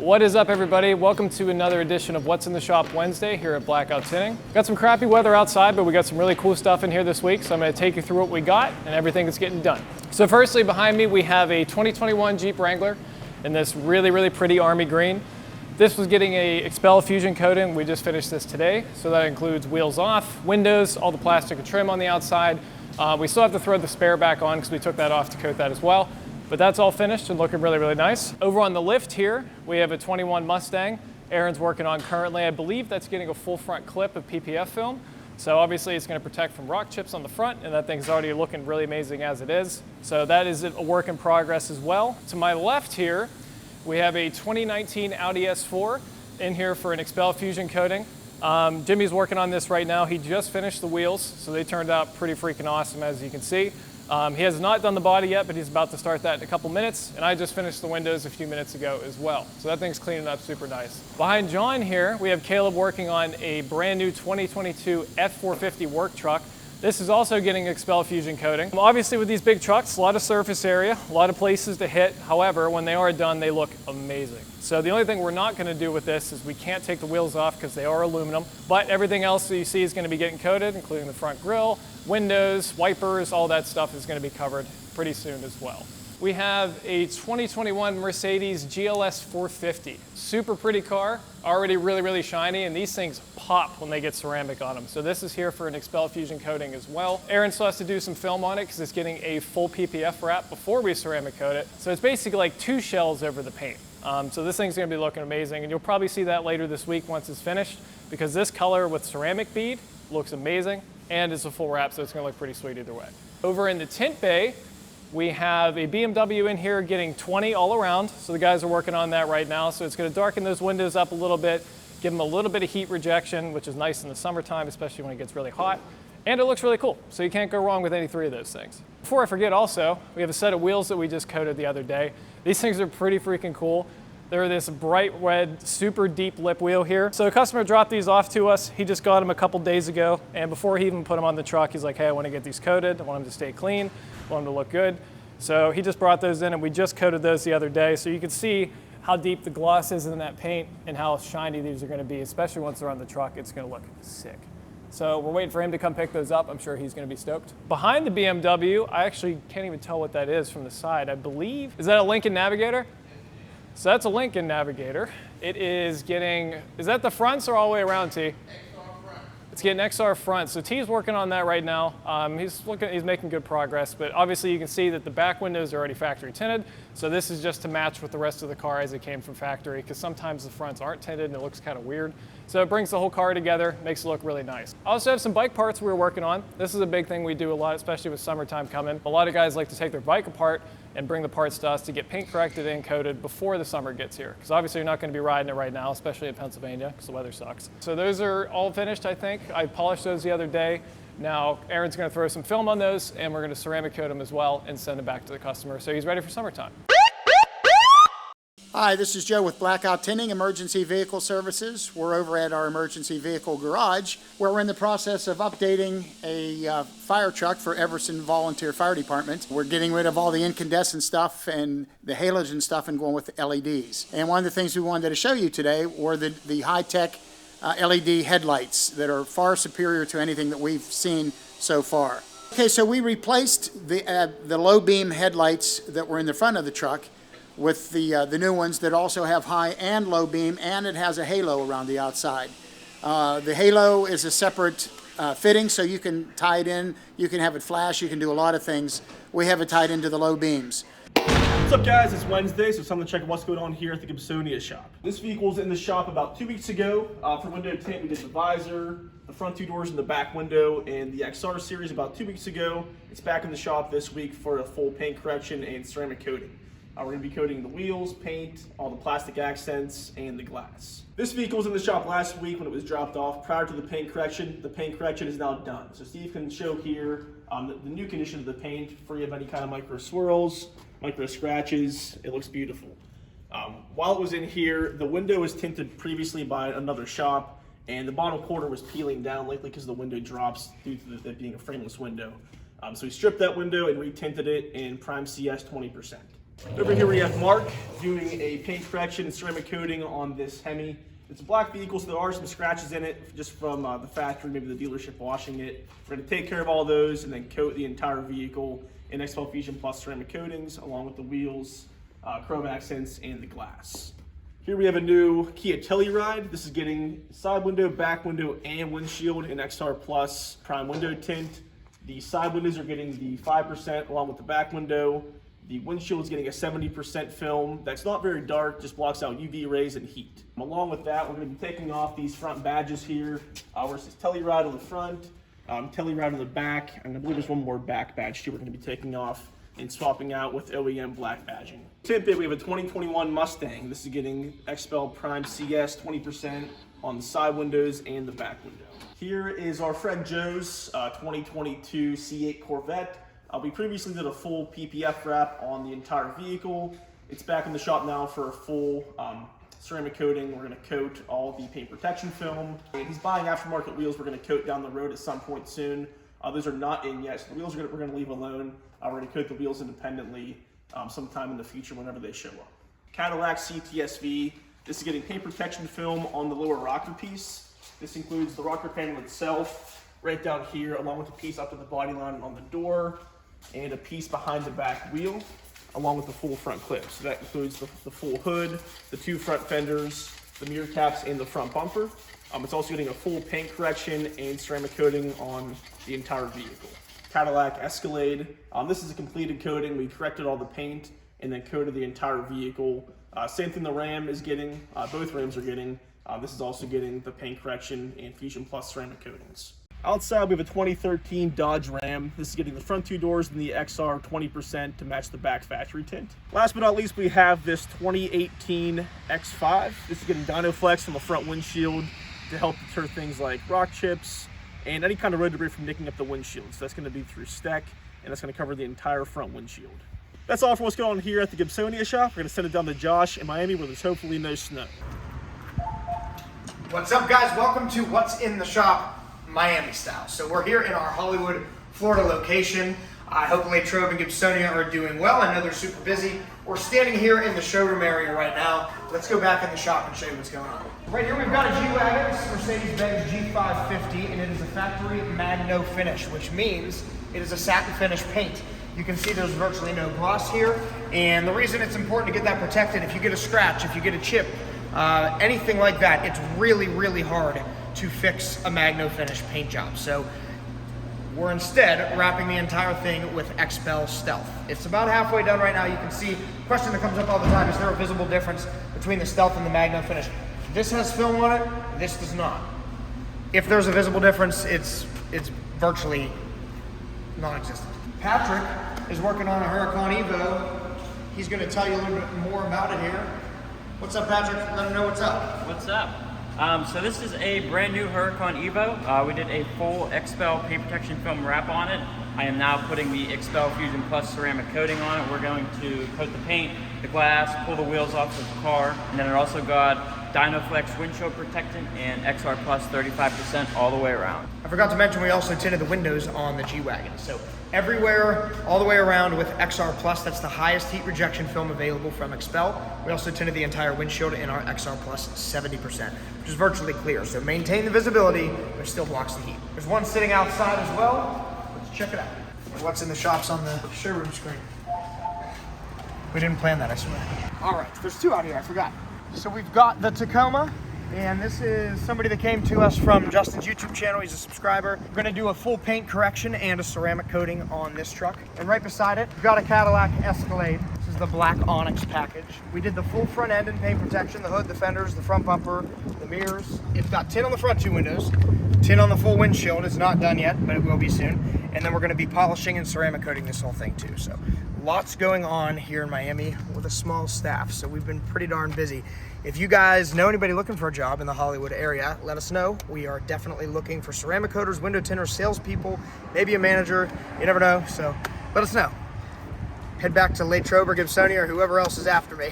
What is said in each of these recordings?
What is up, everybody? Welcome to another edition of What's in the Shop Wednesday here at Blackout Tinting. Got some crappy weather outside, but we got some really cool stuff in here this week, so I'm going to take you through what we got and everything that's getting done. So firstly, behind me we have a 2021 Jeep Wrangler in this really pretty army green. This was getting a XPEL fusion coating. We just finished this today, so that includes wheels off, windows, all the plastic and trim on the outside. We still have to throw the spare back on because we took that off to coat that as well. But that's all finished and looking really nice. Over on the lift here, we have a 21 Mustang. Aaron's working on currently. I believe that's getting a full front clip of PPF film. So obviously it's going to protect from rock chips on the front, and that thing's already looking really amazing as it is. So that is a work in progress as well. To my left here, we have a 2019 Audi S4 in here for an XPEL fusion coating. Jimmy's working on this right now. He just finished the wheels, so they turned out pretty freaking awesome, as you can see. He has not done the body yet, but he's about to start that in a couple minutes, and I just finished the windows a few minutes ago as well. So that thing's cleaning up super nice. Behind John here, we have Caleb working on a brand new 2022 F450 work truck. This is also getting XPEL fusion coating. Obviously with these big trucks, a lot of surface area, a lot of places to hit. However, when they are done, they look amazing. So the only thing we're not going to do with this is we can't take the wheels off because they are aluminum, but everything else that you see is going to be getting coated, including the front grille, windows, wipers, all that stuff is going to be covered pretty soon as well. We have a 2021 Mercedes GLS 450. Super pretty car, already really shiny, and these things pop when they get ceramic on them. So this is here for an XPEL fusion coating as well. Aaron still has to do some film on it because it's getting a full PPF wrap before we ceramic coat it. So it's basically like 2 shells over the paint. So this thing's gonna be looking amazing, and you'll probably see that later this week once it's finished, because this color with ceramic bead looks amazing, and it's a full wrap, so it's gonna look pretty sweet either way. Over in the tint bay, we have a BMW in here getting 20 all around. So the guys are working on that right now. So it's going to darken those windows up a little bit, give them a little bit of heat rejection, which is nice in the summertime, especially when it gets really hot. And it looks really cool. So you can't go wrong with any 3 of those things. Before I forget also, we have a set of wheels that we just coated the other day. These things are pretty freaking cool. They're this bright red, super deep lip wheel here. So a customer dropped these off to us. He just got them a couple days ago. And before he even put them on the truck, he's like, hey, I want to get these coated. I want them to stay clean. I want them to look good. So he just brought those in, and we just coated those the other day. So you can see how deep the gloss is in that paint and how shiny these are going to be, especially once they're on the truck. It's going to look sick. So we're waiting for him to come pick those up. I'm sure he's going to be stoked. Behind the BMW, I actually can't even tell what that is from the side. I believe, is that a Lincoln Navigator? So that's a Lincoln Navigator. It is getting, is that the fronts or all the way around, T? It's getting XR front, so T's working on that right now. He's making good progress, but obviously you can see that the back windows are already factory tinted, so this is just to match with the rest of the car as it came from factory, because sometimes the fronts aren't tinted and it looks kind of weird. So it brings the whole car together, makes it look really nice. I also have some bike parts we were working on. This is a big thing we do a lot, especially with summertime coming. A lot of guys like to take their bike apart and bring the parts to us to get paint corrected and coated before the summer gets here. Because obviously you're not going to be riding it right now, especially in Pennsylvania, because the weather sucks. So those are all finished, I think. I polished those the other day. Now Aaron's going to throw some film on those, and we're going to ceramic coat them as well and send them back to the customer. So he's ready for summertime. Hi, this is Joe with Blackout Tinting Emergency Vehicle Services. We're over at our emergency vehicle garage, where we're in the process of updating a fire truck for Everson Volunteer Fire Department. We're getting rid of all the incandescent stuff and the halogen stuff and going with LEDs. And one of the things we wanted to show you today were the high-tech LED headlights that are far superior to anything that we've seen so far. Okay, so we replaced the low beam headlights that were in the front of the truck with the new ones that also have high and low beam, and it has a halo around the outside. The halo is a separate fitting, so you can tie it in, you can have it flash, you can do a lot of things. We have it tied into the low beams. What's up, guys? It's Wednesday, so it's time to check what's going on here at the Gibsonia shop. This vehicle was in the shop about 2 weeks ago. For window tint, we did the visor, the front 2 doors and the back window, and the XR series about 2 weeks ago. It's back in the shop this week for a full paint correction and ceramic coating. We're going to be coating the wheels, paint, all the plastic accents, and the glass. This vehicle was in the shop last week when it was dropped off prior to the paint correction. The paint correction is now done. So Steve can show here the new condition of the paint, free of any kind of micro swirls, micro scratches. It looks beautiful. While it was in here, the window was tinted previously by another shop, and the bottom quarter was peeling down, likely because the window drops due to it being a frameless window. So we stripped that window and retinted it in Prime CS 20%. Over here we have Mark doing a paint correction and ceramic coating on this Hemi. It's a black vehicle, so there are some scratches in it just from the factory, maybe the dealership washing it. We're going to take care of all those and then coat the entire vehicle in XPEL Fusion Plus ceramic coatings, along with the wheels, chrome accents, and the glass. Here we have a new Kia Telluride. This is getting side window, back window, and windshield in XR Plus prime window tint. The side windows are getting the 5% along with the back window. The windshield is getting a 70% film that's not very dark, just blocks out UV rays and heat. Along with that, we're going to be taking off these front badges here, where it says Telluride on the front, Telluride on the back, and I believe there's one more back badge too we're going to be taking off and swapping out with OEM black badging. Tint bit, we have a 2021 Mustang. This is getting XPEL Prime CS 20% on the side windows and the back window. Here is our friend Joe's 2022 C8 Corvette. We previously did a full PPF wrap on the entire vehicle. It's back in the shop now for a full ceramic coating. We're going to coat all the paint protection film. And he's buying aftermarket wheels we're going to coat down the road at some point soon. Those are not in yet, so the wheels we're going to leave alone. We're going to coat the wheels independently sometime in the future whenever they show up. Cadillac CTSV. This is getting paint protection film on the lower rocker piece. This includes the rocker panel itself, right down here, along with a piece up to the body line on the door, and a piece behind the back wheel, along with the full front clip. So that includes the full hood, the two front fenders, the mirror caps, and the front bumper. It's also getting a full paint correction and ceramic coating on the entire vehicle. Cadillac Escalade. This is a completed coating. We corrected all the paint and then coated the entire vehicle. Same thing the Ram is getting, both Rams are getting. This is also getting the paint correction and Fusion Plus ceramic coatings. Outside, we have a 2013 Dodge Ram. This is getting the front two doors and the XR 20% to match the back factory tint. Last but not least, we have this 2018 X5. This is getting DynoFlex on the front windshield to help deter things like rock chips and any kind of road debris from nicking up the windshield. So that's going to be through Steck, and that's going to cover the entire front windshield. That's all for what's going on here at the Gibsonia shop. We're going to send it down to Josh in Miami, where there's hopefully no snow. What's up, guys? Welcome to What's in the Shop Miami style. So we're here in our Hollywood, Florida location. I hope LATROBE and Gibsonia are doing well. I know they're super busy. We're standing here in the showroom area right now. Let's go back in the shop and show you what's going on. Right here we've got a G-Wagon, it's Mercedes-Benz G550, and it is a factory magno finish, which means it is a satin finish paint. You can see there's virtually no gloss here, and the reason it's important to get that protected, if you get a scratch, if you get a chip, anything like that, it's really, really hard to fix a magno finish paint job. So we're instead wrapping the entire thing with XPEL Stealth. It's about halfway done right now. You can see, question that comes up all the time, is there a visible difference between the Stealth and the magno finish? This has film on it, this does not. If there's a visible difference, it's virtually non-existent. Patrick is working on a Huracan Evo. He's gonna tell you a little bit more about it here. What's up, Patrick? Let him know what's up. What's up? So this is a brand new Huracan Evo. We did a full XPEL paint protection film wrap on it. I am now putting the XPEL Fusion Plus ceramic coating on it. We're going to coat the paint, the glass, pull the wheels off of the car, and then it also got DynoFlex windshield protectant and XR Plus 35% all the way around. I forgot to mention we also tinted the windows on the G-Wagon. So everywhere, all the way around with XR Plus, that's the highest heat rejection film available from XPEL. We also tinted the entire windshield in our XR Plus 70%, which is virtually clear. So maintain the visibility, but still blocks the heat. There's one sitting outside as well. Let's check it out. What's in the shops on the showroom screen? We didn't plan that, I swear. All right, there's two out here, I forgot. So we've got the Tacoma, and this is somebody that came to us from Justin's YouTube channel. He's a subscriber. We're gonna do a full paint correction and a ceramic coating on this truck. And right beside it, we've got a Cadillac Escalade. This is the black Onyx package. We did the full front end and paint protection, the hood, the fenders, the front bumper, the mirrors. It's got tint on the front two windows, tint on the full windshield. It's not done yet, but it will be soon. And then we're gonna be polishing and ceramic coating this whole thing too. So lots going on here in Miami with a small staff. So we've been pretty darn busy. If you guys know anybody looking for a job in the Hollywood area, let us know. We are definitely looking for ceramic coaters, window tinters, salespeople, maybe a manager. You never know, so let us know. Head back to LATROBE or Gibsonia or whoever else is after me.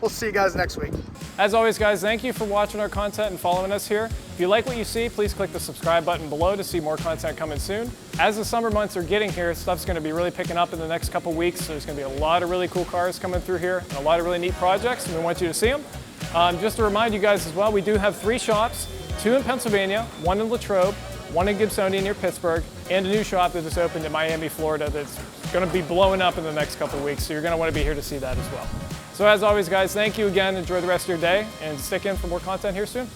We'll see you guys next week. As always, guys, thank you for watching our content and following us here. If you like what you see, please click the subscribe button below to see more content coming soon. As the summer months are getting here, stuff's going to be really picking up in the next couple weeks. So there's going to be a lot of really cool cars coming through here and a lot of really neat projects, and we want you to see them. Just to remind you guys as well, we do have 3 shops, 2 in Pennsylvania, 1 in LATROBE, 1 in Gibsonia near Pittsburgh, and a new shop that just opened in Miami, Florida that's going to be blowing up in the next couple weeks, so you're going to want to be here to see that as well. So as always, guys, thank you again. Enjoy the rest of your day, and stick in for more content here soon.